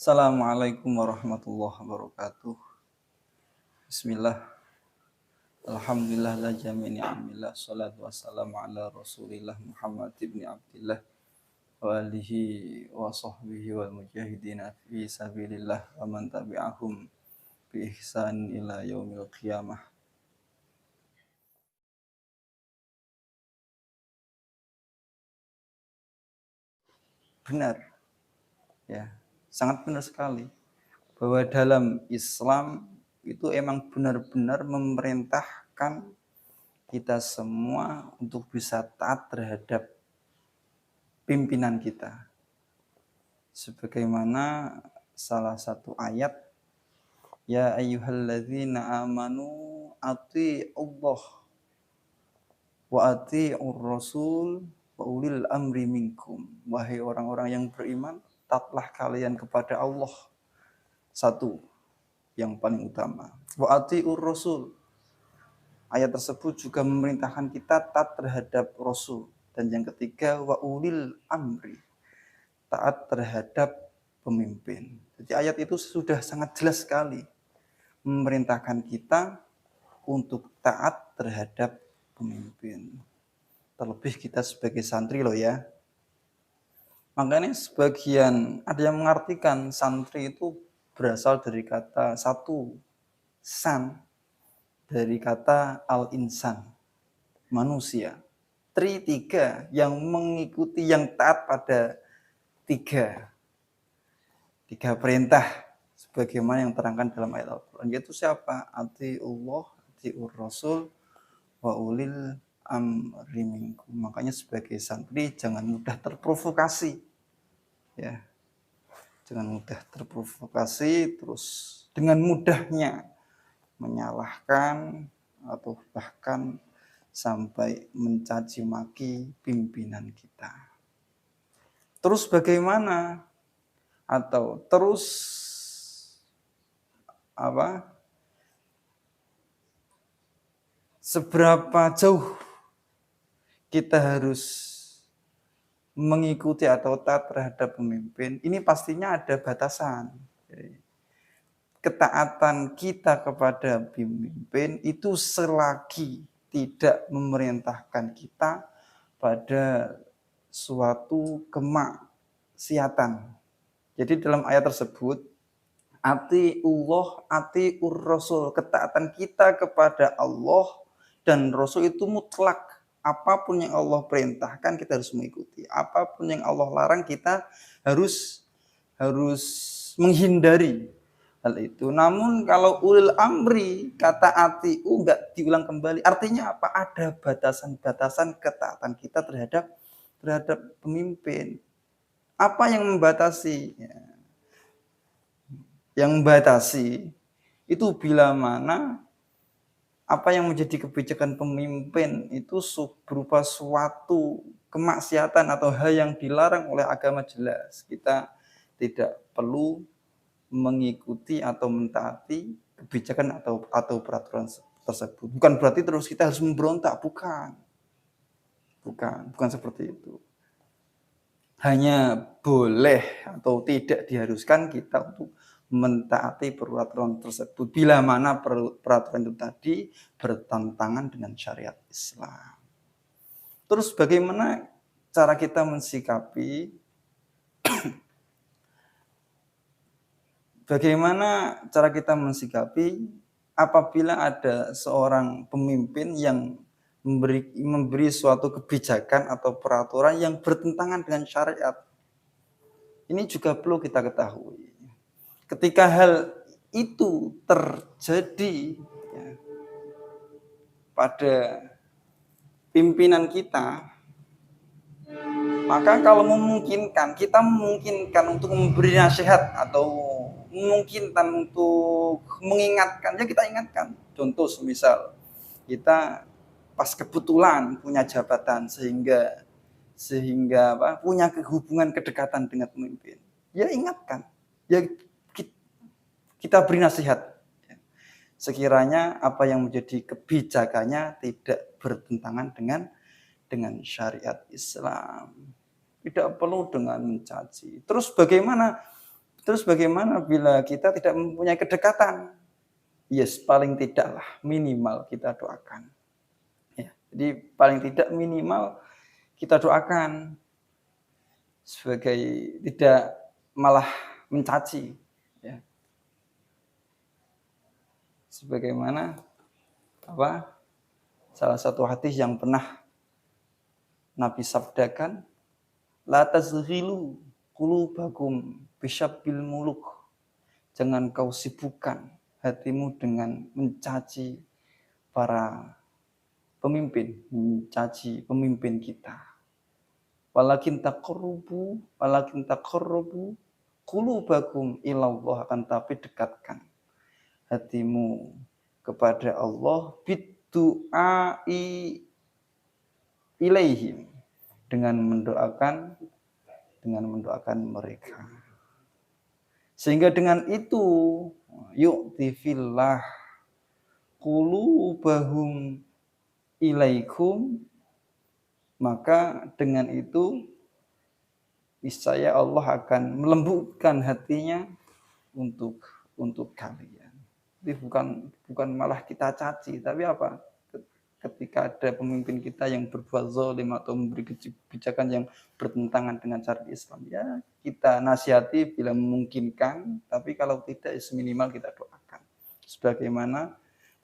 Assalamualaikum warahmatullahi wabarakatuh. Bismillah. Alhamdulillah la jami' ni'amillah. Salatu wassalamu ala Rasulillah Muhammad ibn Abdillah wa alihi wa sahbihi wal mujahidina fi sabilillah wa man tabi'ahum bi ihsan ila yaumil qiyamah. Benar, ya. Sangat benar sekali bahwa dalam Islam itu emang benar-benar memerintahkan kita semua untuk bisa taat terhadap pimpinan kita. Sebagaimana salah satu ayat, ya ayyuhalladzina amanu atii'ullah wa atii'ur rasul wa ulil amri minkum. Wahai orang-orang yang beriman, taatlah kalian kepada Allah. Satu, yang paling utama. Wa atii'ur rasul. Ayat tersebut juga memerintahkan kita taat terhadap Rasul. Dan yang ketiga, wa ulil amri, taat terhadap pemimpin. Jadi ayat itu sudah sangat jelas sekali memerintahkan kita untuk taat terhadap pemimpin. Terlebih kita sebagai santri loh ya. Makanya sebagian ada yang mengartikan santri itu berasal dari kata satu, san, dari kata al-insan, manusia. Tiga, yang mengikuti, yang taat pada tiga perintah sebagaimana yang terangkan dalam ayat Al-Quran, yaitu siapa? Atiullah, atiur rasul, wa ulil amri minkum. Makanya sebagai santri jangan mudah terprovokasi, ya, jangan mudah terprovokasi terus dengan mudahnya menyalahkan atau bahkan sampai mencaci maki pimpinan kita. Terus bagaimana? Atau terus seberapa jauh kita harus mengikuti atau taat terhadap pemimpin? Ini pastinya ada batasan. Ketaatan kita kepada pemimpin itu selagi tidak memerintahkan kita pada suatu kemaksiatan. Jadi dalam ayat tersebut, atiullah, atiur rasul, ketaatan kita kepada Allah dan Rasul itu mutlak. Apapun yang Allah perintahkan kita harus mengikuti. Apapun yang Allah larang kita harus menghindari hal itu. Namun kalau ulil amri, kata atiu enggak diulang kembali. Artinya apa? Ada batasan-batasan ketaatan kita terhadap pemimpin. Apa yang membatasi? Yang membatasi itu bila mana apa yang menjadi kebijakan pemimpin itu berupa suatu kemaksiatan atau hal yang dilarang oleh agama jelas. Kita tidak perlu mengikuti atau mentaati kebijakan atau peraturan tersebut. Bukan berarti terus kita harus memberontak, bukan seperti itu. Hanya boleh atau tidak diharuskan kita untuk mentaati peraturan tersebut bila mana peraturan itu tadi bertentangan dengan syariat Islam. Terus bagaimana cara kita mensikapi apabila ada seorang pemimpin yang memberi suatu kebijakan atau peraturan yang bertentangan dengan syariat? Ini juga perlu kita ketahui. Ketika hal itu terjadi pada pimpinan kita, maka kalau kita memungkinkan untuk memberi nasihat atau memungkinkan untuk mengingatkan, ya kita ingatkan. Contoh semisal kita pas kebetulan punya jabatan sehingga punya hubungan kedekatan dengan pemimpin, ya ingatkan, ya kita beri nasihat. Sekiranya apa yang menjadi kebijakannya tidak bertentangan dengan syariat Islam. Tidak perlu dengan mencaci. Terus bagaimana Terus bagaimana bila kita tidak mempunyai kedekatan? Yes, paling tidaklah minimal kita doakan. Ya, jadi paling tidak minimal kita doakan sebagai tidak malah mencaci. Ya. Sebagaimana salah satu hadis yang pernah Nabi sabdakan, la tazghilu qulubakum bisyabbil muluk. Jangan kau sibukkan hatimu dengan mencaci para pemimpin, mencaci pemimpin kita. Walakin taqarrubu qulubakum ilallah, akan tapi dekatkan hatimu kepada Allah bidduai ilaihim, dengan mendoakan mereka. Sehingga dengan itu yu'tifillah qulubahum ilaikum, maka dengan itu niscaya Allah akan melembutkan hatinya untuk kalian. Jadi bukan malah kita caci, tapi apa? Ketika ada pemimpin kita yang berbuat zalim atau memberi kebijakan yang bertentangan dengan syariat Islam, ya kita nasihati bila memungkinkan, tapi kalau tidak minimal kita doakan. Sebagaimana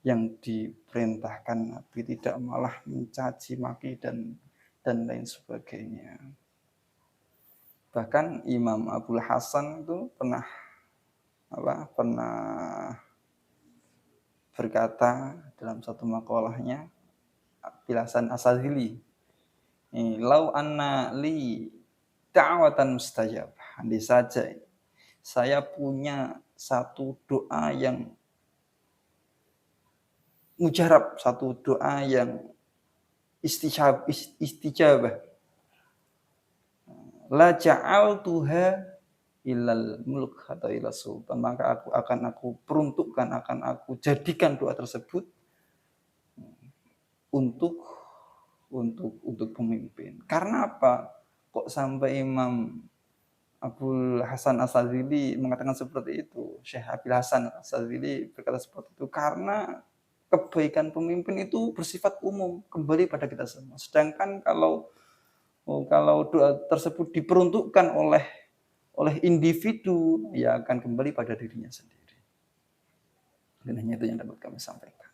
yang diperintahkan Nabi, tidak malah mencaci maki dan lain sebagainya. Bahkan Imam Abul Hasan itu pernah berkata dalam satu makalahnya, Abil Hasan Asadzili, lau anna li da'watan mustajabah, andai saja saya punya satu doa yang mujarab, satu doa yang istijabah, la ja'altuha ilal mulk atau ilal sultan, maka aku peruntukkan, akan aku jadikan doa tersebut untuk pemimpin. Karena apa? Kok sampai Imam Abul Hasan Asadzili mengatakan seperti itu? Syekh Abil Hasan Asadzili berkata seperti itu karena kebaikan pemimpin itu bersifat umum, kembali pada kita semua. Sedangkan kalau doa tersebut diperuntukkan oleh individu, ya akan kembali pada dirinya sendiri. Dan hanya itu yang dapat kami sampaikan.